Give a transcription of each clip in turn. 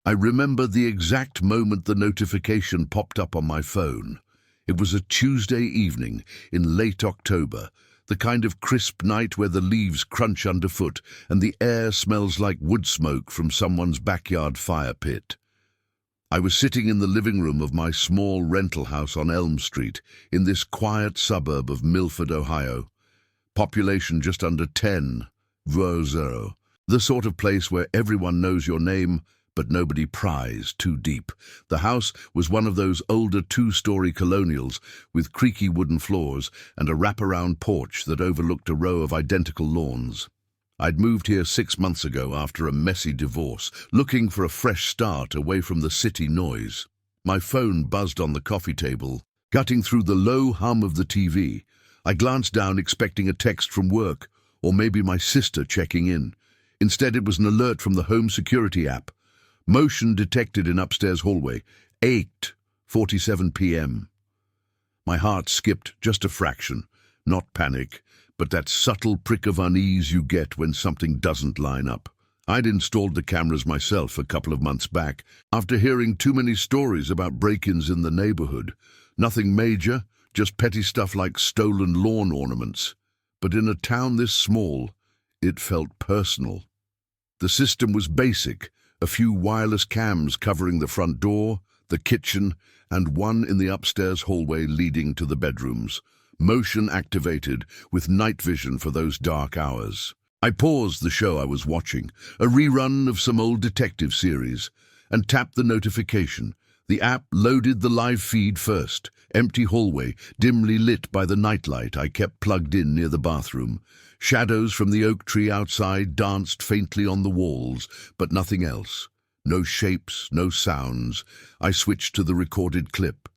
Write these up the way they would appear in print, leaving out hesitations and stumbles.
I remember the exact moment the notification popped up on my phone. It was a Tuesday evening in late October, the kind of crisp night where the leaves crunch underfoot and the air smells like wood smoke from someone's backyard fire pit. I was sitting in the living room of my small rental house on Elm Street in this quiet suburb of Milford, Ohio. Population just under 10, the sort of place where everyone knows your name, but nobody pries too deep. The house was one of those older two-story colonials with creaky wooden floors and a wraparound porch that overlooked a row of identical lawns. I'd moved here 6 months ago after a messy divorce, looking for a fresh start away from the city noise. My phone buzzed on the coffee table, cutting through the low hum of the TV. I glanced down expecting a text from work, or maybe my sister checking in. Instead, it was an alert from the home security app. Motion detected in upstairs hallway, 8:47 p.m. My heart skipped just a fraction, not panic, but that subtle prick of unease you get when something doesn't line up. I'd installed the cameras myself a couple of months back, after hearing too many stories about break-ins in the neighborhood. Nothing major, just petty stuff like stolen lawn ornaments. But in a town this small, it felt personal. The system was basic. A few wireless cams covering the front door, the kitchen, and one in the upstairs hallway leading to the bedrooms. Motion activated with night vision for those dark hours. I paused the show I was watching, a rerun of some old detective series, and tapped the notification. The app loaded the live feed first. Empty hallway, dimly lit by the nightlight I kept plugged in near the bathroom. Shadows from the oak tree outside danced faintly on the walls, but nothing else. No shapes, no sounds. I switched to the recorded clip.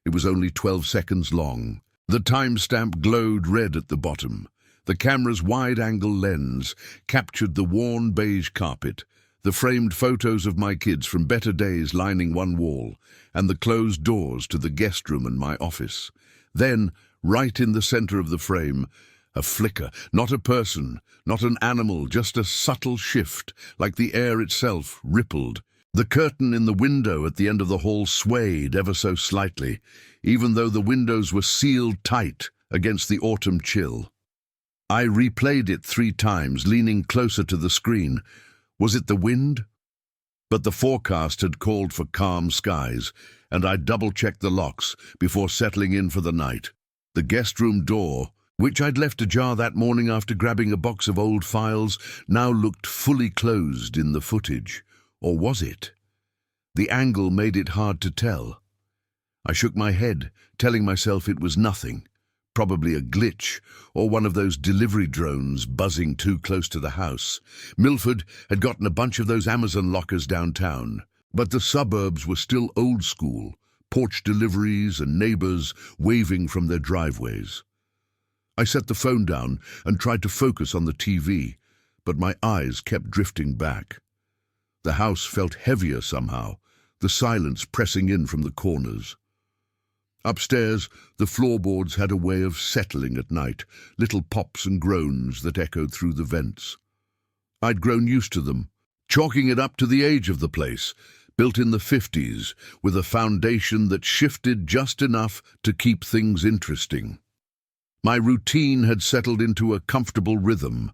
It was only 12 seconds long. The timestamp glowed red at the bottom. The camera's wide-angle lens captured the worn beige carpet, the framed photos of my kids from better days lining one wall, and the closed doors to the guest room and my office. Then, right in the center of the frame, a flicker, not a person, not an animal, just a subtle shift, like the air itself rippled. The curtain in the window at the end of the hall swayed ever so slightly, even though the windows were sealed tight against the autumn chill. I replayed it 3 times, leaning closer to the screen. Was it the wind? But the forecast had called for calm skies, and I double-checked the locks before settling in for the night. The guest room door, which I'd left ajar that morning after grabbing a box of old files, now looked fully closed in the footage. Or was it? The angle made it hard to tell. I shook my head, telling myself it was nothing. Probably a glitch, or one of those delivery drones buzzing too close to the house. Milford had gotten a bunch of those Amazon lockers downtown, but the suburbs were still old school, porch deliveries and neighbors waving from their driveways. I set the phone down and tried to focus on the TV, but my eyes kept drifting back. The house felt heavier somehow, the silence pressing in from the corners. Upstairs, the floorboards had a way of settling at night, little pops and groans that echoed through the vents. I'd grown used to them, chalking it up to the age of the place, built in the 50s, with a foundation that shifted just enough to keep things interesting. My routine had settled into a comfortable rhythm.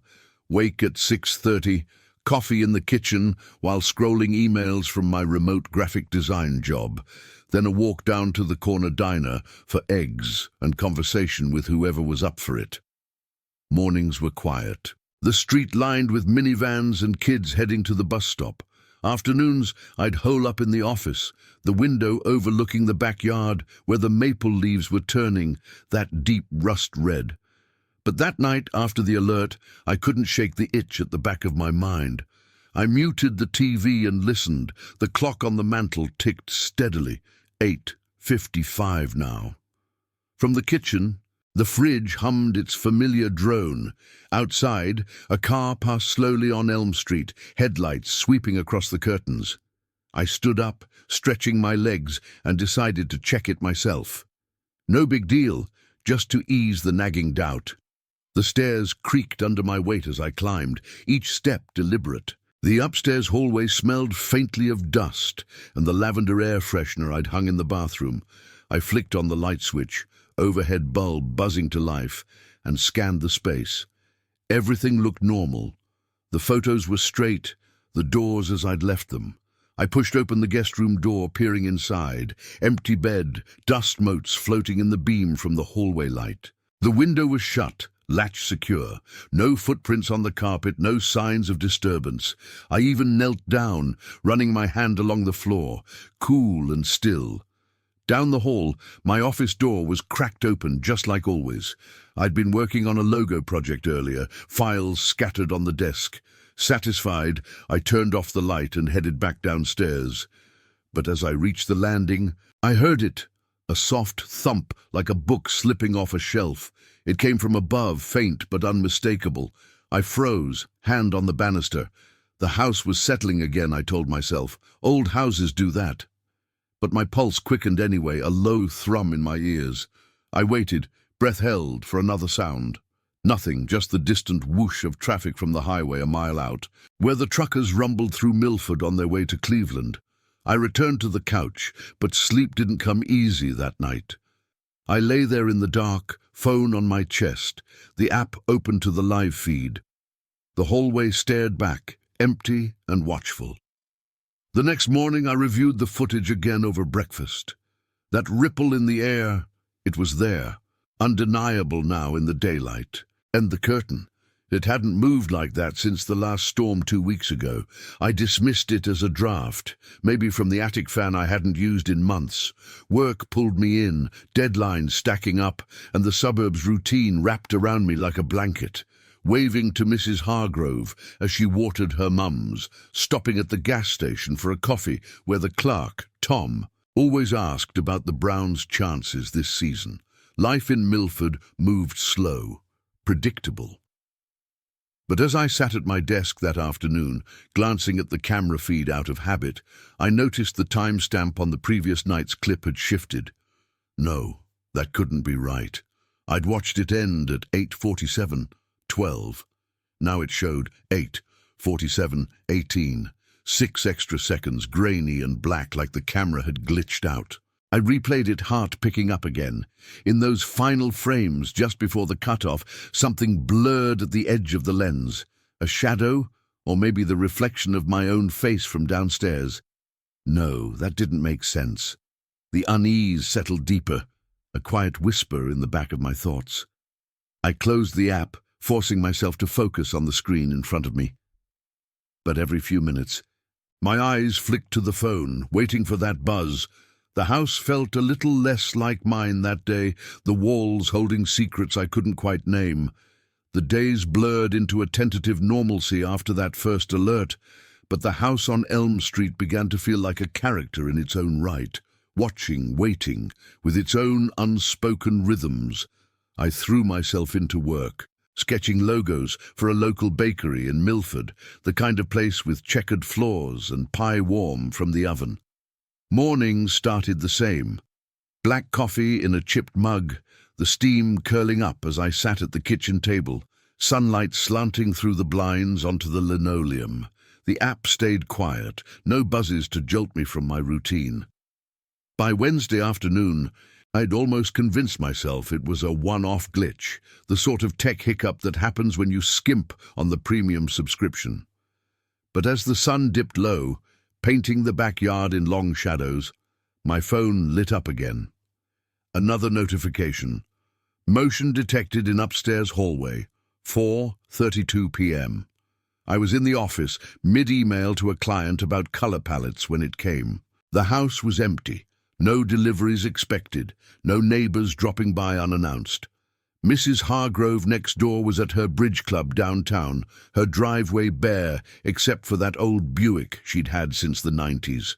Wake at 6:30, coffee in the kitchen while scrolling emails from my remote graphic design job, then a walk down to the corner diner for eggs and conversation with whoever was up for it. Mornings were quiet. The street lined with minivans and kids heading to the bus stop. Afternoons, I'd hole up in the office, the window overlooking the backyard where the maple leaves were turning that deep rust red. But that night, after the alert, I couldn't shake the itch at the back of my mind. I muted the TV and listened. The clock on the mantel ticked steadily. 8:55 now. From the kitchen, the fridge hummed its familiar drone. Outside, a car passed slowly on Elm Street, headlights sweeping across the curtains. I stood up, stretching my legs, and decided to check it myself. No big deal, just to ease the nagging doubt. The stairs creaked under my weight as I climbed, each step deliberate. The upstairs hallway smelled faintly of dust and the lavender air freshener I'd hung in the bathroom. I flicked on the light switch, overhead bulb buzzing to life, and scanned the space. Everything looked normal. The photos were straight, the doors as I'd left them. I pushed open the guest room door, peering inside. Empty bed, dust motes floating in the beam from the hallway light. The window was shut, latch secure. No footprints on the carpet, no signs of disturbance. I even knelt down, running my hand along the floor, cool and still. Down the hall, my office door was cracked open, just like always. I'd been working on a logo project earlier, files scattered on the desk. Satisfied, I turned off the light and headed back downstairs. But as I reached the landing, I heard it. A soft thump, like a book slipping off a shelf. It came from above, faint but unmistakable. I froze, hand on the banister. The house was settling again, I told myself. Old houses do that. But my pulse quickened anyway, a low thrum in my ears. I waited, breath held, for another sound. Nothing, just the distant whoosh of traffic from the highway a mile out, where the truckers rumbled through Milford on their way to Cleveland. I returned to the couch, but sleep didn't come easy that night. I lay there in the dark, phone on my chest, the app open to the live feed. The hallway stared back, empty and watchful. The next morning I reviewed the footage again over breakfast. That ripple in the air, it was there, undeniable now in the daylight. And the curtain. It hadn't moved like that since the last storm 2 weeks ago. I dismissed it as a draft, maybe from the attic fan I hadn't used in months. Work pulled me in, deadlines stacking up, and the suburbs routine wrapped around me like a blanket. Waving to Mrs. Hargrove as she watered her mums, stopping at the gas station for a coffee where the clerk, Tom, always asked about the Browns' chances this season. Life in Milford moved slow, predictable. But as I sat at my desk that afternoon, glancing at the camera feed out of habit, I noticed the timestamp on the previous night's clip had shifted. No, that couldn't be right. I'd watched it end at 8:47:12. Now it showed 8:47:18. 6 extra seconds, grainy and black like the camera had glitched out. I replayed it, heart picking up again. In those final frames, just before the cutoff, something blurred at the edge of the lens. A shadow, or maybe the reflection of my own face from downstairs. No, that didn't make sense. The unease settled deeper, a quiet whisper in the back of my thoughts. I closed the app, forcing myself to focus on the screen in front of me. But every few minutes, my eyes flicked to the phone, waiting for that buzz. The house felt a little less like mine that day, the walls holding secrets I couldn't quite name. The days blurred into a tentative normalcy after that first alert, but the house on Elm Street began to feel like a character in its own right, watching, waiting, with its own unspoken rhythms. I threw myself into work, sketching logos for a local bakery in Milford, the kind of place with checkered floors and pie warm from the oven. Mornings started the same. Black coffee in a chipped mug, the steam curling up as I sat at the kitchen table, sunlight slanting through the blinds onto the linoleum. The app stayed quiet, no buzzes to jolt me from my routine. By Wednesday afternoon, I'd almost convinced myself it was a one-off glitch, the sort of tech hiccup that happens when you skimp on the premium subscription. But as the sun dipped low, painting the backyard in long shadows, my phone lit up again. Another notification. Motion detected in upstairs hallway, 4:32 p.m. I was in the office, mid-email to a client about color palettes when it came. The house was empty, no deliveries expected, no neighbors dropping by unannounced. Mrs. Hargrove next door was at her bridge club downtown, her driveway bare except for that old Buick she'd had since the 90s.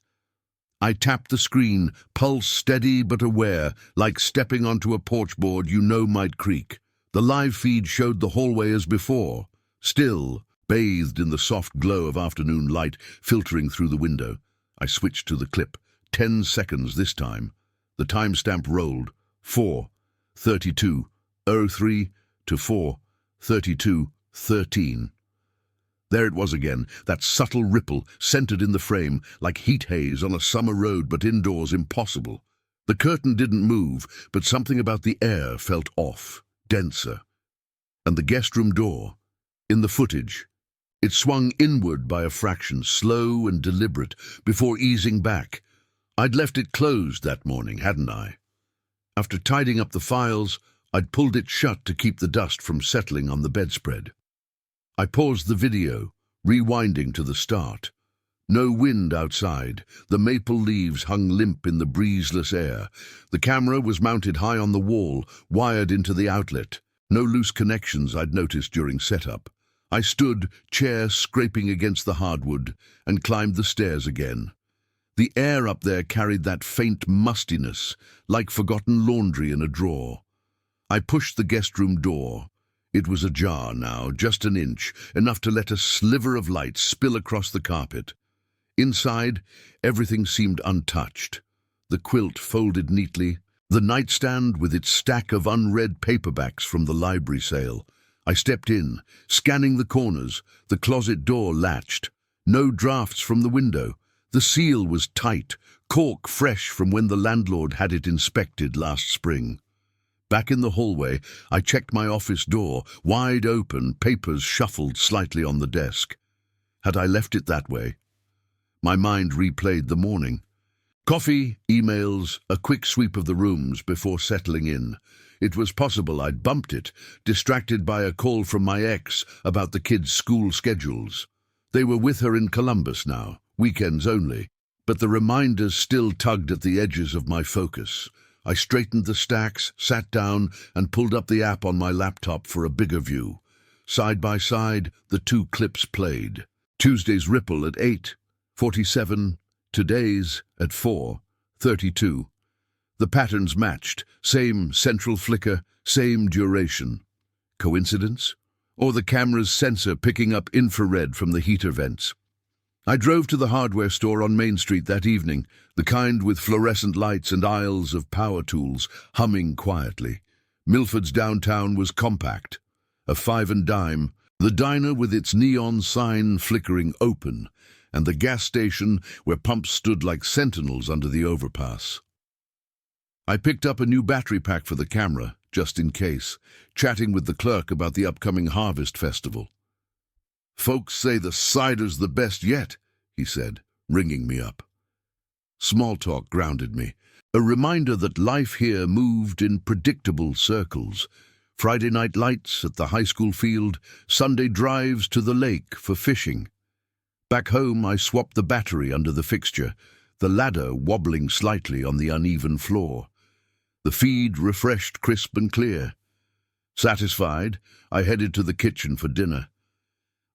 I tapped the screen, pulse steady but aware, like stepping onto a porch board you know might creak. The live feed showed the hallway as before, still, bathed in the soft glow of afternoon light filtering through the window. I switched to the clip. 10 seconds this time. The timestamp rolled. 4:32:03 to 4:32:13. There it was again, that subtle ripple, centered in the frame, like heat haze on a summer road, but indoors impossible. The curtain didn't move, but something about the air felt off, denser. And the guest room door, in the footage, it swung inward by a fraction, slow and deliberate, before easing back. I'd left it closed that morning, hadn't I? After tidying up the files, I'd pulled it shut to keep the dust from settling on the bedspread. I paused the video, rewinding to the start. No wind outside. The maple leaves hung limp in the breezeless air. The camera was mounted high on the wall, wired into the outlet. No loose connections I'd noticed during setup. I stood, chair scraping against the hardwood, and climbed the stairs again. The air up there carried that faint mustiness, like forgotten laundry in a drawer. I pushed the guest room door. It was ajar now, just an inch, enough to let a sliver of light spill across the carpet. Inside, everything seemed untouched. The quilt folded neatly, the nightstand with its stack of unread paperbacks from the library sale. I stepped in, scanning the corners. The closet door latched. No drafts from the window. The seal was tight, cork fresh from when the landlord had it inspected last spring. Back in the hallway, I checked my office door, wide open, papers shuffled slightly on the desk. Had I left it that way? My mind replayed the morning. Coffee, emails, a quick sweep of the rooms before settling in. It was possible I'd bumped it, distracted by a call from my ex about the kids' school schedules. They were with her in Columbus now, weekends only, but the reminders still tugged at the edges of my focus. I straightened the stacks, sat down, and pulled up the app on my laptop for a bigger view. Side by side, the two clips played. Tuesday's ripple at 8:47, today's at 4:32. The patterns matched, same central flicker, same duration. Coincidence? Or the camera's sensor picking up infrared from the heater vents? I drove to the hardware store on Main Street that evening, the kind with fluorescent lights and aisles of power tools humming quietly. Milford's downtown was compact. A 5 and dime, the diner with its neon sign flickering open, and the gas station where pumps stood like sentinels under the overpass. I picked up a new battery pack for the camera, just in case, chatting with the clerk about the upcoming Harvest Festival. "Folks say the cider's the best yet," he said, ringing me up. Small talk grounded me, a reminder that life here moved in predictable circles. Friday night lights at the high school field, Sunday drives to the lake for fishing. Back home, I swapped the battery under the fixture, the ladder wobbling slightly on the uneven floor. The feed refreshed crisp and clear. Satisfied, I headed to the kitchen for dinner.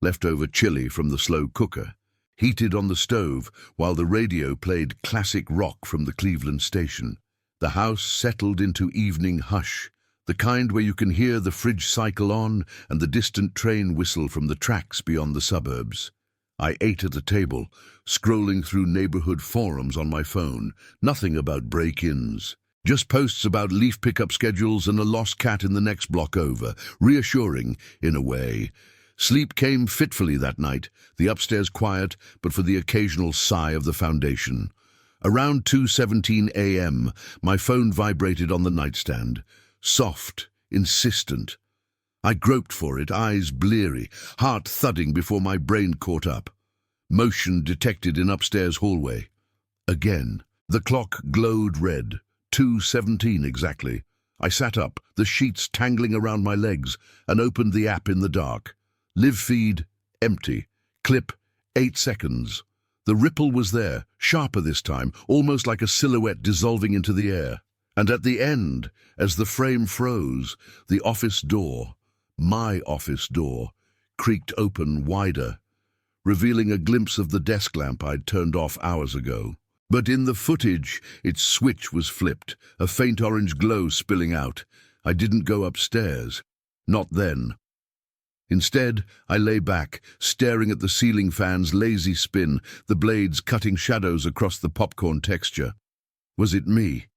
Leftover chili from the slow cooker, heated on the stove while the radio played classic rock from the Cleveland station. The house settled into evening hush, the kind where you can hear the fridge cycle on and the distant train whistle from the tracks beyond the suburbs. I ate at the table, scrolling through neighborhood forums on my phone. Nothing about break-ins. Just posts about leaf pickup schedules and a lost cat in the next block over. Reassuring, in a way. Sleep came fitfully that night, the upstairs quiet, but for the occasional sigh of the foundation. Around 2:17 a.m., my phone vibrated on the nightstand. Soft, insistent. I groped for it, eyes bleary, heart thudding before my brain caught up. Motion detected in upstairs hallway. Again. The clock glowed red. 2:17 exactly. I sat up, the sheets tangling around my legs, and opened the app in the dark. Live feed, empty. Clip, 8 seconds. The ripple was there, sharper this time, almost like a silhouette dissolving into the air. And at the end, as the frame froze, the office door, my office door, creaked open wider, revealing a glimpse of the desk lamp I'd turned off hours ago. But in the footage, its switch was flipped, a faint orange glow spilling out. I didn't go upstairs. Not then. Instead, I lay back, staring at the ceiling fan's lazy spin, the blades cutting shadows across the popcorn texture. Was it me?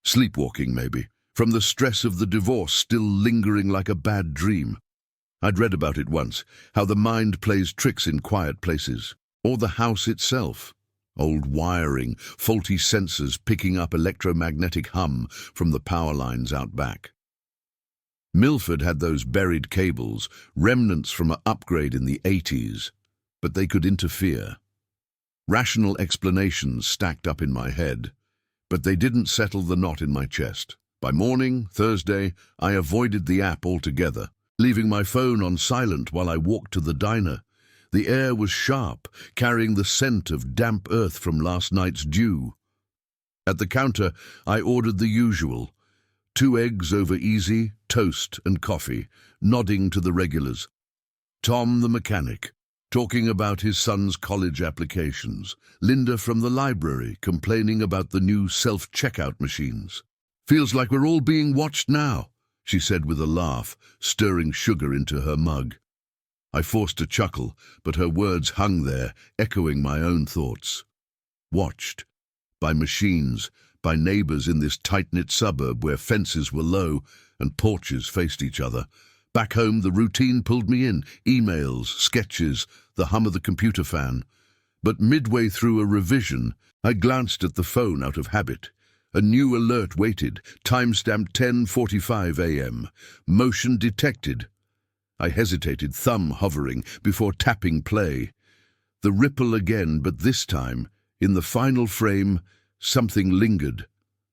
Sleepwalking, maybe, from the stress of the divorce still lingering like a bad dream. I'd read about it once, how the mind plays tricks in quiet places. Or the house itself. Old wiring, faulty sensors picking up electromagnetic hum from the power lines out back. Milford had those buried cables, remnants from an upgrade in the 80s, but they could interfere. Rational explanations stacked up in my head, but they didn't settle the knot in my chest. By morning, Thursday, I avoided the app altogether, leaving my phone on silent while I walked to the diner. The air was sharp, carrying the scent of damp earth from last night's dew. At the counter, I ordered the usual: 2 eggs over easy, toast and coffee, nodding to the regulars. Tom the mechanic, talking about his son's college applications. Linda from the library, complaining about the new self-checkout machines. "Feels like we're all being watched now," she said with a laugh, stirring sugar into her mug. I forced a chuckle, but her words hung there, echoing my own thoughts. Watched. By machines, by neighbours in this tight-knit suburb where fences were low and porches faced each other. Back home, the routine pulled me in: emails, sketches, the hum of the computer fan. But midway through a revision, I glanced at the phone out of habit. A new alert waited, timestamped 10:45 a.m. Motion detected. I hesitated, thumb hovering, before tapping play. The ripple again, but this time, in the final frame, something lingered.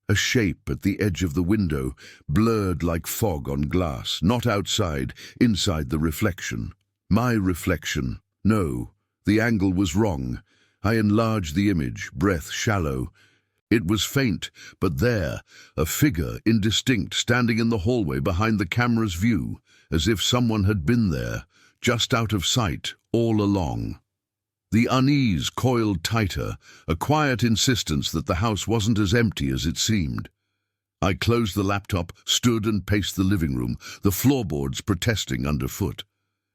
A shape at the edge of the window, blurred like fog on glass, not outside, inside the reflection. My reflection. No, the angle was wrong. I enlarged the image, breath shallow. It was faint, but there, a figure, indistinct, standing in the hallway behind the camera's view, as if someone had been there, just out of sight, all along. The unease coiled tighter, a quiet insistence that the house wasn't as empty as it seemed. I closed the laptop, stood and paced the living room, the floorboards protesting underfoot.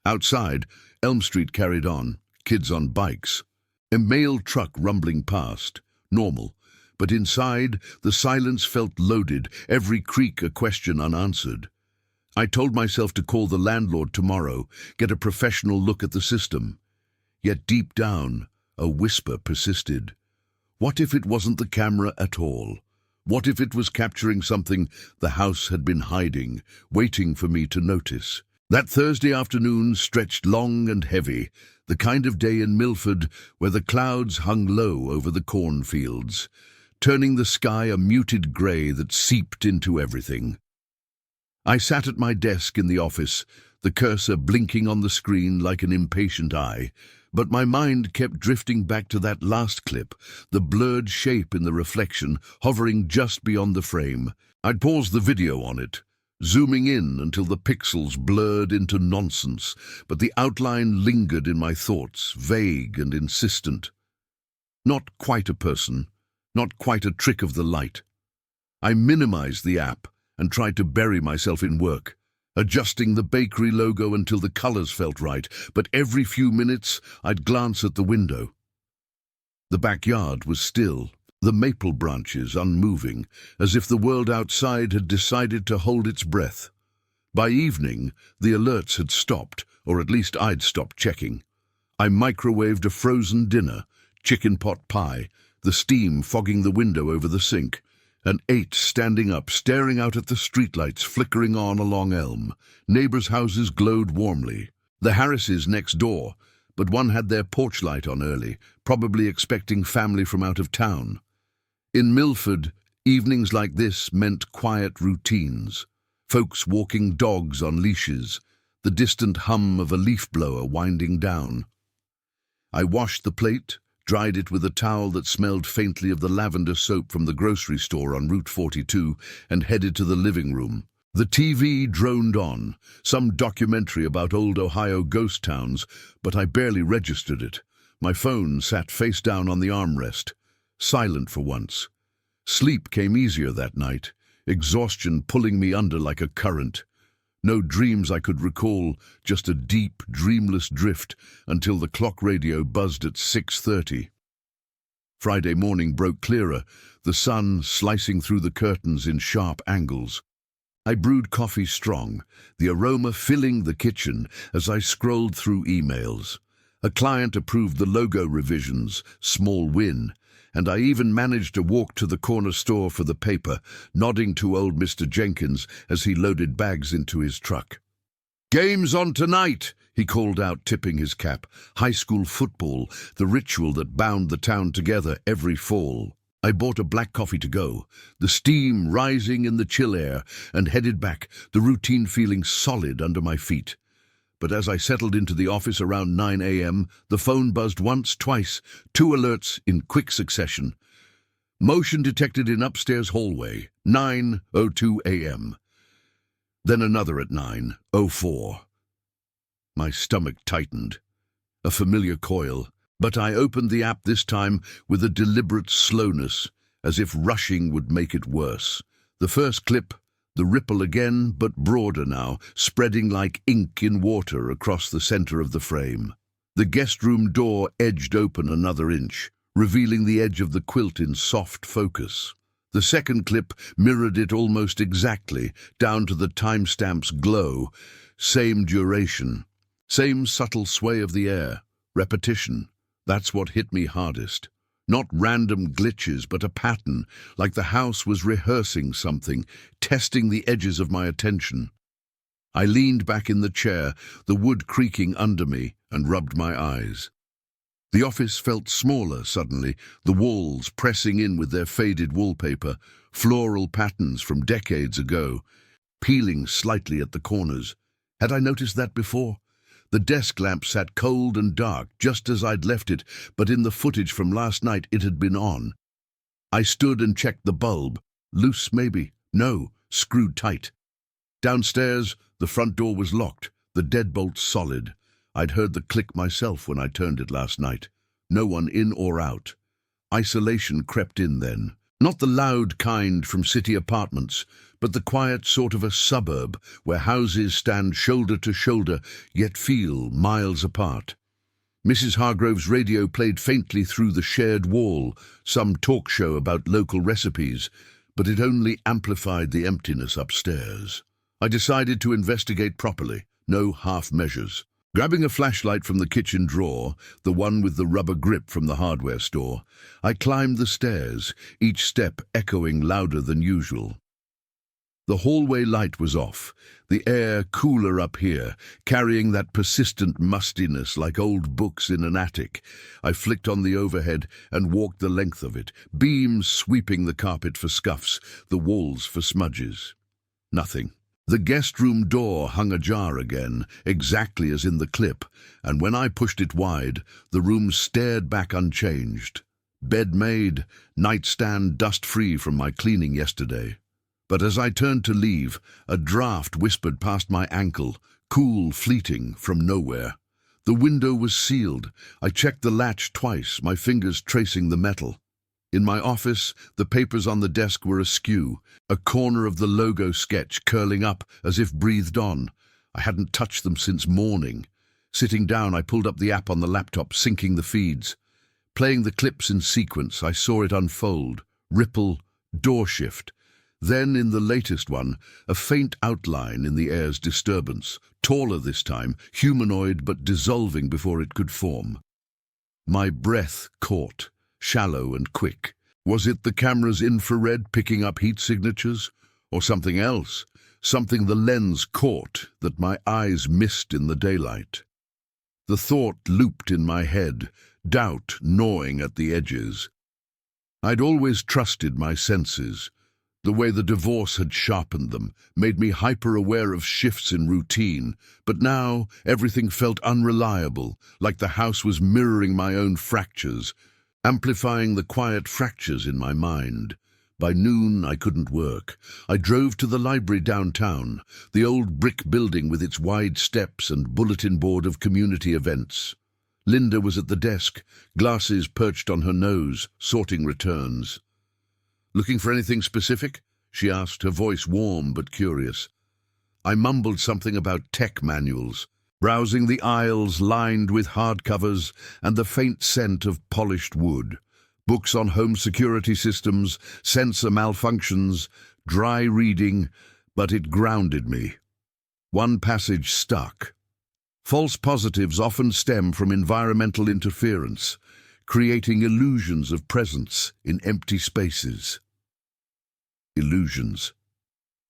Outside, Elm Street carried on, kids on bikes. A mail truck rumbling past, normal. But inside, the silence felt loaded, every creak a question unanswered. I told myself to call the landlord tomorrow, get a professional look at the system. Yet deep down, a whisper persisted. What if it wasn't the camera at all? What if it was capturing something the house had been hiding, waiting for me to notice? That Thursday afternoon stretched long and heavy, the kind of day in Milford where the clouds hung low over the cornfields, turning the sky a muted grey that seeped into everything. I sat at my desk in the office, the cursor blinking on the screen like an impatient eye, but my mind kept drifting back to that last clip, the blurred shape in the reflection, hovering just beyond the frame. I'd paused the video on it, zooming in until the pixels blurred into nonsense, but the outline lingered in my thoughts, vague and insistent. Not quite a person, not quite a trick of the light. I minimized the app and tried to bury myself in work, adjusting the bakery logo until the colors felt right, but every few minutes I'd glance at the window. The backyard was still, the maple branches unmoving, as if the world outside had decided to hold its breath. By evening, the alerts had stopped, or at least I'd stopped checking. I microwaved a frozen dinner, chicken pot pie, the steam fogging the window over the sink, and ate standing up, staring out at the streetlights flickering on along Elm. Neighbors' houses glowed warmly. The Harrises next door, but one had their porch light on early, probably expecting family from out of town. In Milford, evenings like this meant quiet routines. Folks walking dogs on leashes, the distant hum of a leaf blower winding down. I washed the plate, dried it with a towel that smelled faintly of the lavender soap from the grocery store on Route 42, and headed to the living room. The TV droned on, some documentary about old Ohio ghost towns, but I barely registered it. My phone sat face down on the armrest, silent for once. Sleep came easier that night, exhaustion pulling me under like a current. No dreams I could recall, just a deep, dreamless drift until the clock radio buzzed at 6:30. Friday morning broke clearer, the sun slicing through the curtains in sharp angles. I brewed coffee strong, the aroma filling the kitchen as I scrolled through emails. A client approved the logo revisions, small win, and I even managed to walk to the corner store for the paper, nodding to old Mr. Jenkins as he loaded bags into his truck. "Game's on tonight," he called out, tipping his cap. High school football, the ritual that bound the town together every fall. I bought a black coffee to go, the steam rising in the chill air, and headed back, the routine feeling solid under my feet. But as I settled into the office around 9 a.m., the phone buzzed once, twice, 2 alerts in quick succession. Motion detected in upstairs hallway, 9:02 a.m. Then another at 9:04. My stomach tightened. A familiar coil. But I opened the app this time with a deliberate slowness, as if rushing would make it worse. The first clip, the ripple again, but broader now, spreading like ink in water across the center of the frame. The guest room door edged open another inch, revealing the edge of the quilt in soft focus. The second clip mirrored it almost exactly, down to the timestamp's glow. Same duration, same subtle sway of the air, repetition. That's what hit me hardest. Not random glitches, but a pattern, like the house was rehearsing something, testing the edges of my attention. I leaned back in the chair, the wood creaking under me, and rubbed my eyes. The office felt smaller suddenly, the walls pressing in with their faded wallpaper, floral patterns from decades ago, peeling slightly at the corners. Had I noticed that before? The desk lamp sat cold and dark, just as I'd left it, but in the footage from last night it had been on. I stood and checked the bulb. Loose, maybe. No, screwed tight. Downstairs, the front door was locked, the deadbolt solid. I'd heard the click myself when I turned it last night. No one in or out. Isolation crept in then. Not the loud kind from city apartments, but the quiet sort of a suburb where houses stand shoulder to shoulder, yet feel miles apart. Mrs. Hargrove's radio played faintly through the shared wall, some talk show about local recipes, but it only amplified the emptiness upstairs. I decided to investigate properly, no half measures. Grabbing a flashlight from the kitchen drawer, the one with the rubber grip from the hardware store, I climbed the stairs, each step echoing louder than usual. The hallway light was off, the air cooler up here, carrying that persistent mustiness like old books in an attic. I flicked on the overhead and walked the length of it, beams sweeping the carpet for scuffs, the walls for smudges. Nothing. The guest room door hung ajar again, exactly as in the clip, and when I pushed it wide, the room stared back unchanged. Bed made, nightstand dust-free from my cleaning yesterday. But as I turned to leave, a draft whispered past my ankle, cool, fleeting, from nowhere. The window was sealed. I checked the latch twice, my fingers tracing the metal. In my office, the papers on the desk were askew, a corner of the logo sketch curling up as if breathed on. I hadn't touched them since morning. Sitting down, I pulled up the app on the laptop, syncing the feeds. Playing the clips in sequence, I saw it unfold. Ripple, door shift. Then, in the latest one, a faint outline in the air's disturbance, taller this time, humanoid but dissolving before it could form. My breath caught. Shallow and quick. Was it the camera's infrared picking up heat signatures? Or something else? Something the lens caught that my eyes missed in the daylight? The thought looped in my head, doubt gnawing at the edges. I'd always trusted my senses. The way the divorce had sharpened them, made me hyper-aware of shifts in routine, but now everything felt unreliable, like the house was mirroring my own fractures, amplifying the quiet fractures in my mind. By noon, I couldn't work. I drove to the library downtown, the old brick building with its wide steps and bulletin board of community events. Linda was at the desk, glasses perched on her nose, sorting returns. "Looking for anything specific?" she asked, her voice warm but curious. I mumbled something about tech manuals, browsing the aisles lined with hardcovers and the faint scent of polished wood. Books on home security systems, sensor malfunctions, dry reading, but it grounded me. One passage stuck. False positives often stem from environmental interference, creating illusions of presence in empty spaces. Illusions.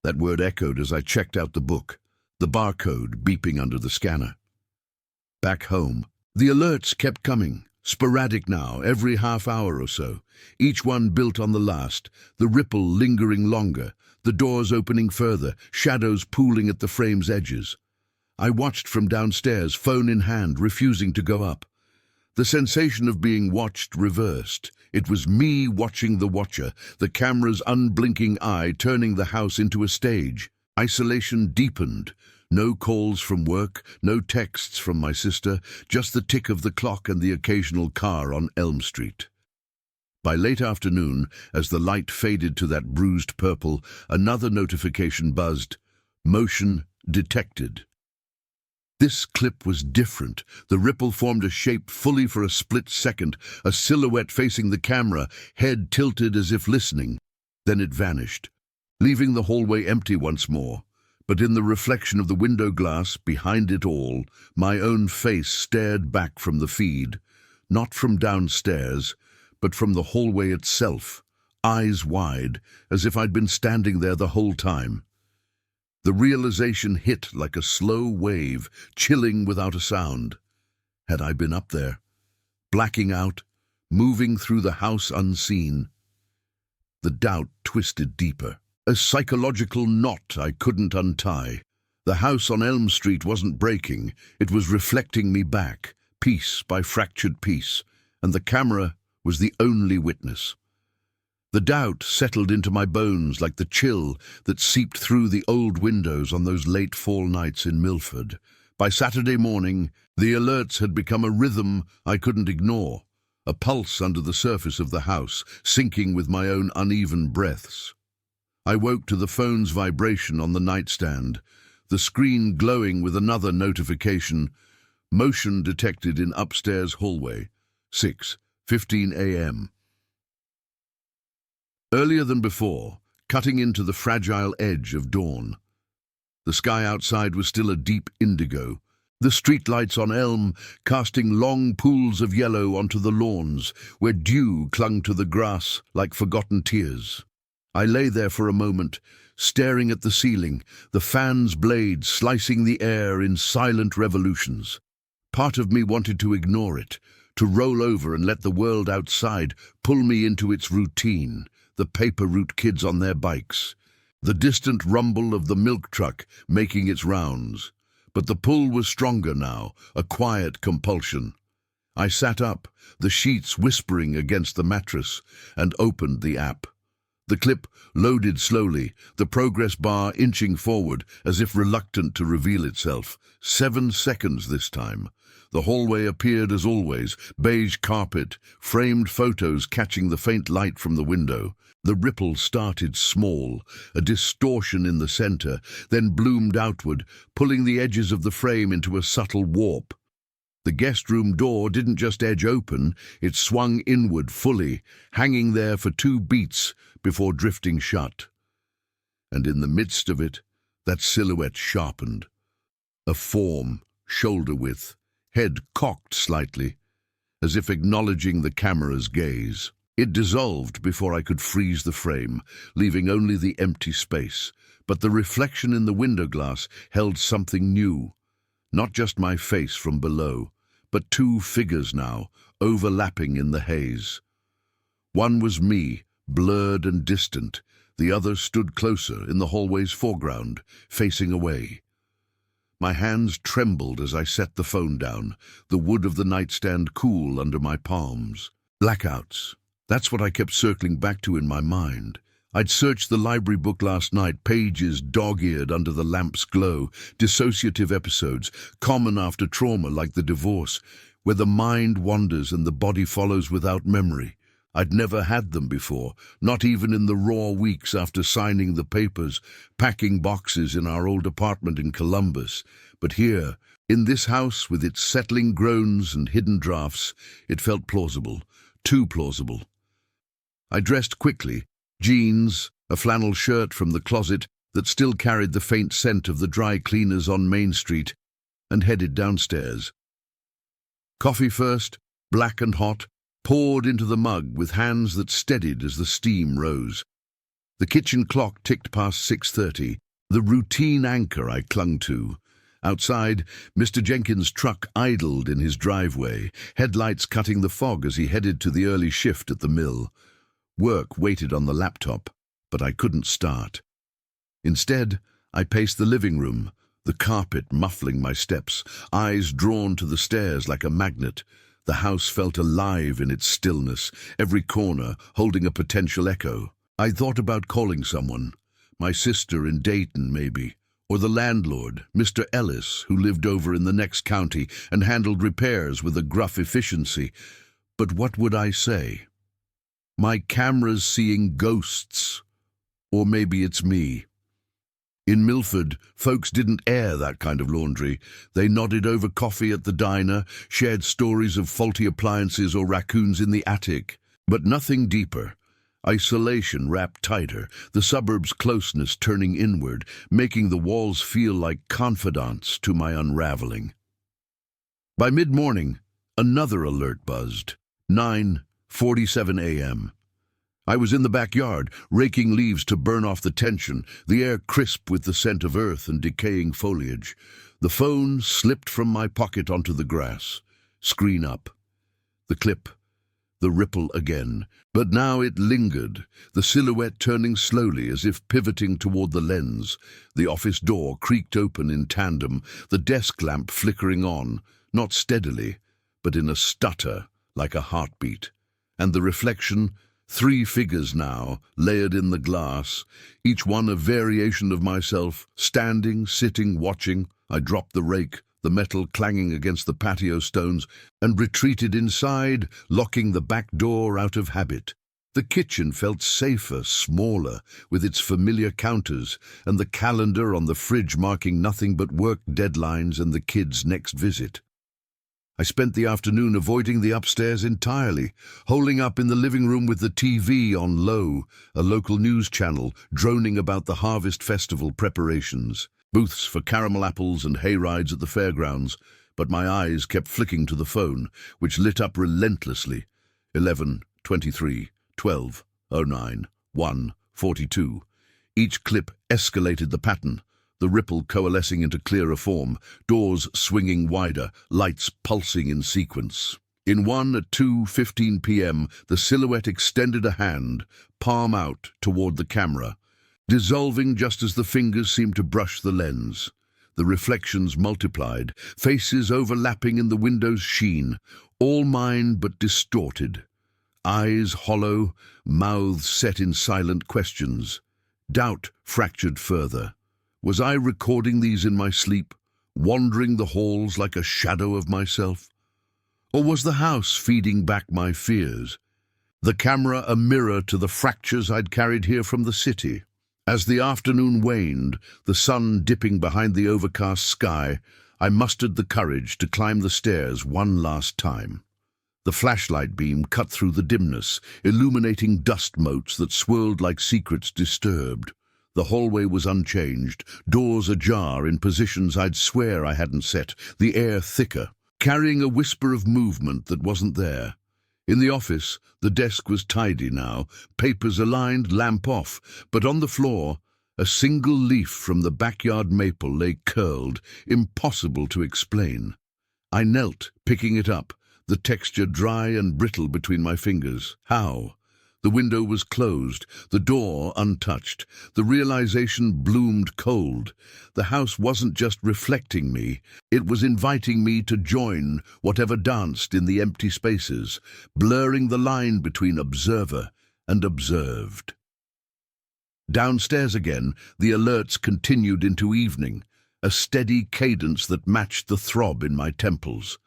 That word echoed as I checked out the book, the barcode beeping under the scanner. Back home, the alerts kept coming, sporadic now, every half hour or so, each one built on the last, the ripple lingering longer, the doors opening further, shadows pooling at the frame's edges. I watched from downstairs, phone in hand, refusing to go up. The sensation of being watched reversed. It was me watching the watcher, the camera's unblinking eye turning the house into a stage. Isolation deepened. No calls from work, no texts from my sister, just the tick of the clock and the occasional car on Elm Street. By late afternoon, as the light faded to that bruised purple, another notification buzzed. Motion detected. This clip was different. The ripple formed a shape fully for a split second, a silhouette facing the camera, head tilted as if listening. Then it vanished, leaving the hallway empty once more. But in the reflection of the window glass, behind it all, my own face stared back from the feed, not from downstairs, but from the hallway itself, eyes wide, as if I'd been standing there the whole time. The realization hit like a slow wave, chilling without a sound. Had I been up there, blacking out, moving through the house unseen? The doubt twisted deeper. A psychological knot I couldn't untie. The house on Elm Street wasn't breaking, it was reflecting me back, piece by fractured piece, and the camera was the only witness. The doubt settled into my bones like the chill that seeped through the old windows on those late fall nights in Milford. By Saturday morning, the alerts had become a rhythm I couldn't ignore, a pulse under the surface of the house, syncing with my own uneven breaths. I woke to the phone's vibration on the nightstand, the screen glowing with another notification. Motion detected in upstairs hallway, 6:15 a.m. Earlier than before, cutting into the fragile edge of dawn. The sky outside was still a deep indigo, the streetlights on Elm casting long pools of yellow onto the lawns, where dew clung to the grass like forgotten tears. I lay there for a moment, staring at the ceiling, the fan's blades slicing the air in silent revolutions. Part of me wanted to ignore it, to roll over and let the world outside pull me into its routine, the paper route kids on their bikes, the distant rumble of the milk truck making its rounds. But the pull was stronger now, a quiet compulsion. I sat up, the sheets whispering against the mattress, and opened the app. The clip loaded slowly, the progress bar inching forward as if reluctant to reveal itself. 7 seconds this time. The hallway appeared as always, beige carpet, framed photos catching the faint light from the window. The ripple started small, a distortion in the center, then bloomed outward, pulling the edges of the frame into a subtle warp. The guest room door didn't just edge open, it swung inward fully, hanging there for 2 beats before drifting shut. And in the midst of it, that silhouette sharpened. A form, shoulder width, head cocked slightly, as if acknowledging the camera's gaze. It dissolved before I could freeze the frame, leaving only the empty space. But the reflection in the window glass held something new. Not just my face from below, but 2 figures now, overlapping in the haze. One was me, blurred and distant. The other stood closer, in the hallway's foreground, facing away. My hands trembled as I set the phone down, the wood of the nightstand cool under my palms. Blackouts. That's what I kept circling back to in my mind. I'd searched the library book last night, pages dog-eared under the lamp's glow, dissociative episodes, common after trauma like the divorce, where the mind wanders and the body follows without memory. I'd never had them before, not even in the raw weeks after signing the papers, packing boxes in our old apartment in Columbus. But here, in this house with its settling groans and hidden drafts, it felt plausible, too plausible. I dressed quickly, jeans, a flannel shirt from the closet, that still carried the faint scent of the dry cleaners on Main Street, and headed downstairs. Coffee first, black and hot, poured into the mug with hands that steadied as the steam rose. The kitchen clock ticked past 6:30, the routine anchor I clung to. Outside, Mr. Jenkins' truck idled in his driveway, headlights cutting the fog as he headed to the early shift at the mill. Work waited on the laptop, but I couldn't start. Instead, I paced the living room, the carpet muffling my steps, eyes drawn to the stairs like a magnet. The house felt alive in its stillness, every corner holding a potential echo. I thought about calling someone, my sister in Dayton maybe, or the landlord, Mr. Ellis, who lived over in the next county and handled repairs with a gruff efficiency. But what would I say? My camera's seeing ghosts. Or maybe it's me. In Milford, folks didn't air that kind of laundry. They nodded over coffee at the diner, shared stories of faulty appliances or raccoons in the attic. But nothing deeper. Isolation wrapped tighter, the suburb's closeness turning inward, making the walls feel like confidants to my unraveling. By mid-morning, another alert buzzed. 9:47 a.m. I was in the backyard, raking leaves to burn off the tension, the air crisp with the scent of earth and decaying foliage. The phone slipped from my pocket onto the grass. Screen up. The clip. The ripple again. But now it lingered, the silhouette turning slowly as if pivoting toward the lens. The office door creaked open in tandem, the desk lamp flickering on, not steadily, but in a stutter, like a heartbeat. And the reflection, 3 figures now, layered in the glass, each one a variation of myself, standing, sitting, watching. I dropped the rake, the metal clanging against the patio stones, and retreated inside, locking the back door out of habit. The kitchen felt safer, smaller, with its familiar counters, and the calendar on the fridge marking nothing but work deadlines and the kids' next visit. I spent the afternoon avoiding the upstairs entirely, holing up in the living room with the TV on low, a local news channel droning about the Harvest Festival preparations. Booths for caramel apples and hay rides at the fairgrounds, but my eyes kept flicking to the phone, which lit up relentlessly. 11:23, 12:09, 1:42. Each clip escalated the pattern, the ripple coalescing into clearer form, doors swinging wider, lights pulsing in sequence. In one at 2:15 p.m., the silhouette extended a hand, palm out, toward the camera, dissolving just as the fingers seemed to brush the lens. The reflections multiplied, faces overlapping in the window's sheen, all mine but distorted. Eyes hollow, mouths set in silent questions. Doubt fractured further. Was I recording these in my sleep, wandering the halls like a shadow of myself? Or was the house feeding back my fears? The camera a mirror to the fractures I'd carried here from the city. As the afternoon waned, the sun dipping behind the overcast sky, I mustered the courage to climb the stairs one last time. The flashlight beam cut through the dimness, illuminating dust motes that swirled like secrets disturbed. The hallway was unchanged, doors ajar in positions I'd swear I hadn't set, the air thicker, carrying a whisper of movement that wasn't there. In the office, the desk was tidy now, papers aligned, lamp off, but on the floor, a single leaf from the backyard maple lay curled, impossible to explain. I knelt, picking it up, the texture dry and brittle between my fingers. How? The window was closed, the door untouched. The realization bloomed cold. The house wasn't just reflecting me, it was inviting me to join whatever danced in the empty spaces, blurring the line between observer and observed. Downstairs again, the alerts continued into evening, a steady cadence that matched the throb in my temples.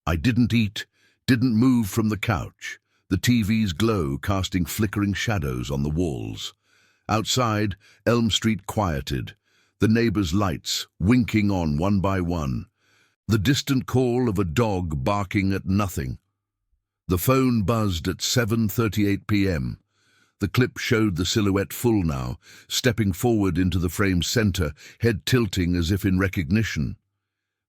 I didn't eat, didn't move from the couch. The TV's glow casting flickering shadows on the walls. Outside, Elm Street quieted, the neighbors' lights winking on one by one, the distant call of a dog barking at nothing. The phone buzzed at 7:38 p.m. The clip showed the silhouette full now, stepping forward into the frame's center, head tilting as if in recognition.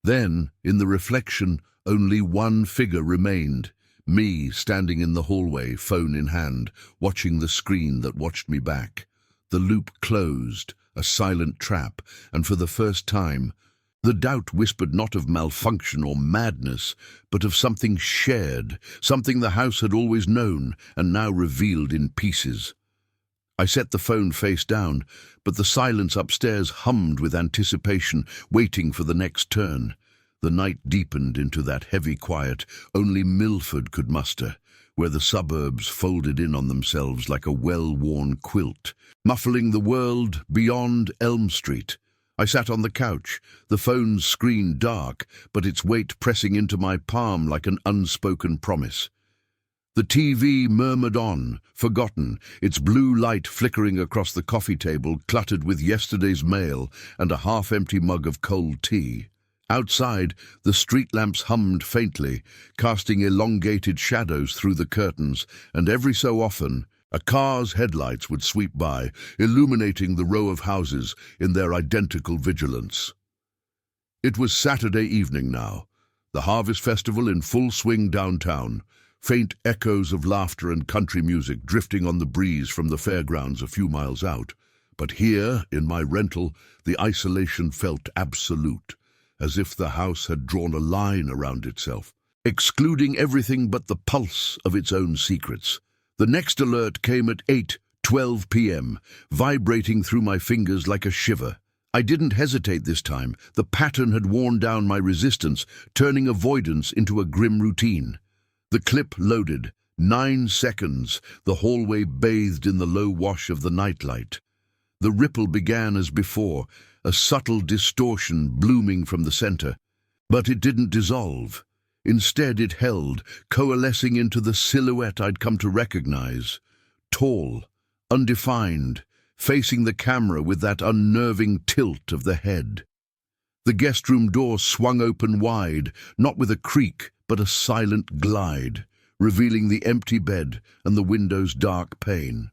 Then, in the reflection, only one figure remained, me standing in the hallway, phone in hand, watching the screen that watched me back. The loop closed, a silent trap, and for the first time, the doubt whispered not of malfunction or madness, but of something shared, something the house had always known and now revealed in pieces. I set the phone face down, but the silence upstairs hummed with anticipation, waiting for the next turn. The night deepened into that heavy quiet only Milford could muster, where the suburbs folded in on themselves like a well-worn quilt, muffling the world beyond Elm Street. I sat on the couch, the phone's screen dark, but its weight pressing into my palm like an unspoken promise. The TV murmured on, forgotten, its blue light flickering across the coffee table cluttered with yesterday's mail and a half-empty mug of cold tea. Outside, the street lamps hummed faintly, casting elongated shadows through the curtains, and every so often, a car's headlights would sweep by, illuminating the row of houses in their identical vigilance. It was Saturday evening now, the Harvest Festival in full swing downtown, faint echoes of laughter and country music drifting on the breeze from the fairgrounds a few miles out. But here, in my rental, the isolation felt absolute, as if the house had drawn a line around itself, excluding everything but the pulse of its own secrets. The next alert came at 8:12 p.m., vibrating through my fingers like a shiver. I didn't hesitate this time. The pattern had worn down my resistance, turning avoidance into a grim routine. The clip loaded. 9 seconds, the hallway bathed in the low wash of the nightlight. The ripple began as before, a subtle distortion blooming from the center. But it didn't dissolve. Instead it held, coalescing into the silhouette I'd come to recognize. Tall, undefined, facing the camera with that unnerving tilt of the head. The guest room door swung open wide, not with a creak, but a silent glide, revealing the empty bed and the window's dark pane.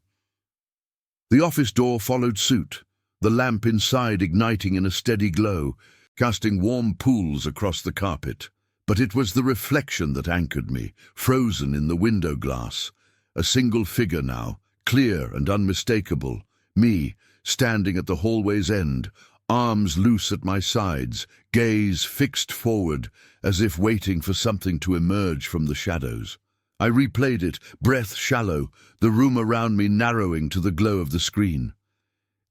The office door followed suit, the lamp inside igniting in a steady glow, casting warm pools across the carpet. But it was the reflection that anchored me, frozen in the window glass. A single figure now, clear and unmistakable. Me, standing at the hallway's end, arms loose at my sides, gaze fixed forward, as if waiting for something to emerge from the shadows. I replayed it, breath shallow, the room around me narrowing to the glow of the screen.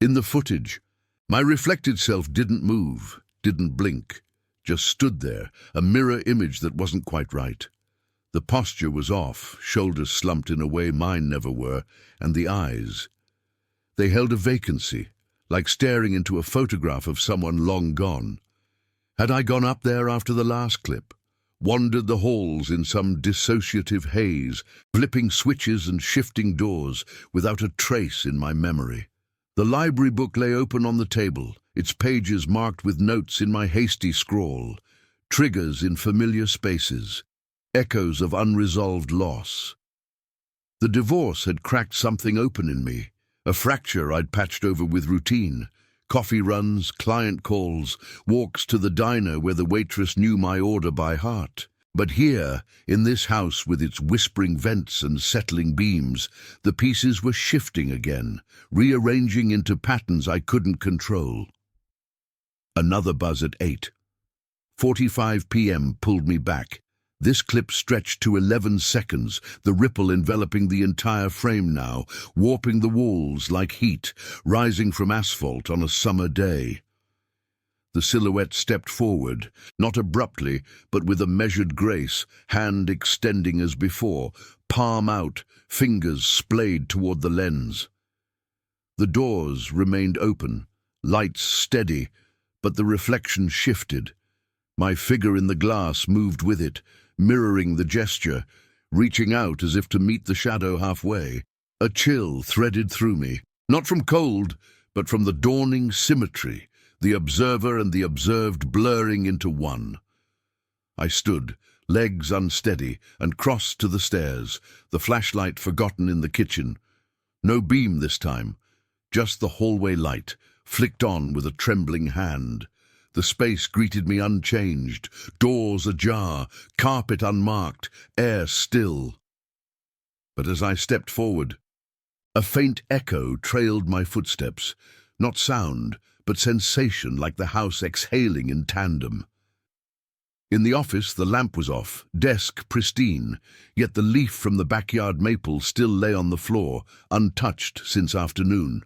In the footage, my reflected self didn't move, didn't blink. Just stood there, a mirror image that wasn't quite right. The posture was off, shoulders slumped in a way mine never were, and the eyes. They held a vacancy, like staring into a photograph of someone long gone. Had I gone up there after the last clip, wandered the halls in some dissociative haze, flipping switches and shifting doors without a trace in my memory? The library book lay open on the table, its pages marked with notes in my hasty scrawl, triggers in familiar spaces, echoes of unresolved loss. The divorce had cracked something open in me, a fracture I'd patched over with routine, coffee runs, client calls, walks to the diner where the waitress knew my order by heart. But here, in this house with its whispering vents and settling beams, the pieces were shifting again, rearranging into patterns I couldn't control. Another buzz at 8:45 p.m. pulled me back. This clip stretched to 11 seconds, the ripple enveloping the entire frame now, warping the walls like heat, rising from asphalt on a summer day. The silhouette stepped forward, not abruptly, but with a measured grace, hand extending as before, palm out, fingers splayed toward the lens. The doors remained open, lights steady, but the reflection shifted. My figure in the glass moved with it, mirroring the gesture, reaching out as if to meet the shadow halfway. A chill threaded through me, not from cold, but from the dawning symmetry, the observer and the observed blurring into one. I stood, legs unsteady, and crossed to the stairs, the flashlight forgotten in the kitchen. No beam this time, just the hallway light, flicked on with a trembling hand. The space greeted me unchanged, doors ajar, carpet unmarked, air still. But as I stepped forward, a faint echo trailed my footsteps, not sound, but sensation, like the house exhaling in tandem. In the office, the lamp was off, desk pristine, yet the leaf from the backyard maple still lay on the floor, untouched since afternoon.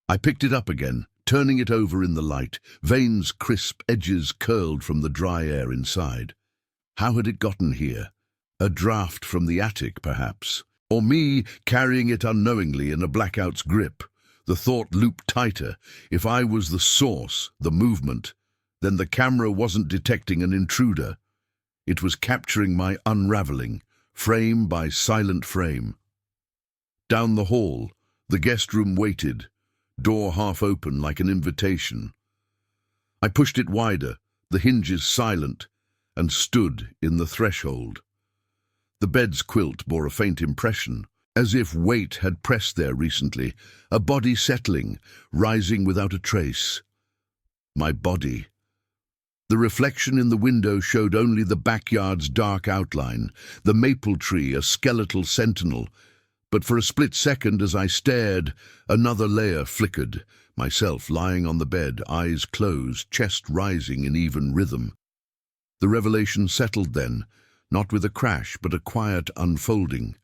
I picked it up again, turning it over in the light, veins crisp, edges curled from the dry air inside. How had it gotten here? A draft from the attic, perhaps? Or me carrying it unknowingly in a blackout's grip? The thought looped tighter. If I was the source, the movement, then the camera wasn't detecting an intruder. It was capturing my unraveling, frame by silent frame. Down the hall, the guest room waited, door half open like an invitation. I pushed it wider, the hinges silent, and stood in the threshold. The bed's quilt bore a faint impression, as if weight had pressed there recently, a body settling, rising without a trace. My body. The reflection in the window showed only the backyard's dark outline, the maple tree a skeletal sentinel. But for a split second as I stared, another layer flickered, myself lying on the bed, eyes closed, chest rising in even rhythm. The revelation settled then, not with a crash, but a quiet unfolding,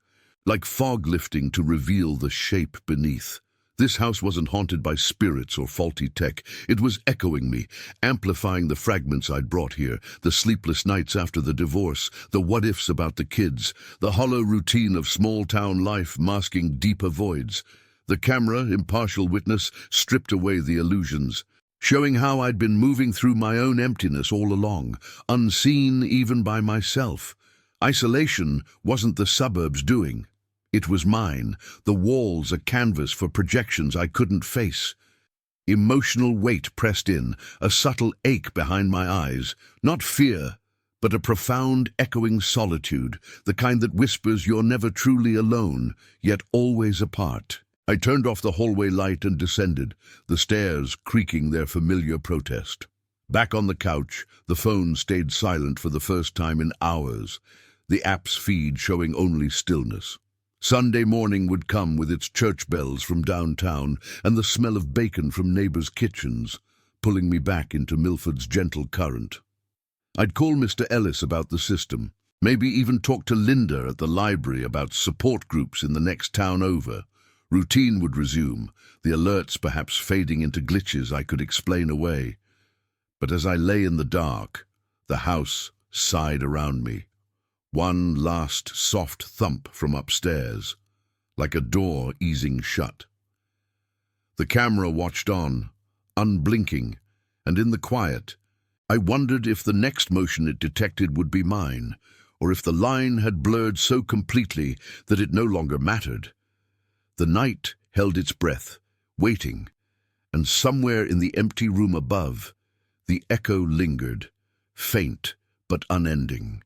like fog lifting to reveal the shape beneath. This house wasn't haunted by spirits or faulty tech. It was echoing me, amplifying the fragments I'd brought here, the sleepless nights after the divorce, the what-ifs about the kids, the hollow routine of small-town life masking deeper voids. The camera, impartial witness, stripped away the illusions, showing how I'd been moving through my own emptiness all along, unseen even by myself. Isolation wasn't the suburbs' doing. It was mine, the walls a canvas for projections I couldn't face. Emotional weight pressed in, a subtle ache behind my eyes, not fear, but a profound echoing solitude, the kind that whispers you're never truly alone, yet always apart. I turned off the hallway light and descended, the stairs creaking their familiar protest. Back on the couch, the phone stayed silent for the first time in hours, the app's feed showing only stillness. Sunday morning would come with its church bells from downtown and the smell of bacon from neighbors' kitchens, pulling me back into Milford's gentle current. I'd call Mr. Ellis about the system, maybe even talk to Linda at the library about support groups in the next town over. Routine would resume, the alerts perhaps fading into glitches I could explain away. But as I lay in the dark, the house sighed around me. One last soft thump from upstairs, like a door easing shut. The camera watched on, unblinking, and in the quiet, I wondered if the next motion it detected would be mine, or if the line had blurred so completely that it no longer mattered. The night held its breath, waiting, and somewhere in the empty room above, the echo lingered, faint but unending.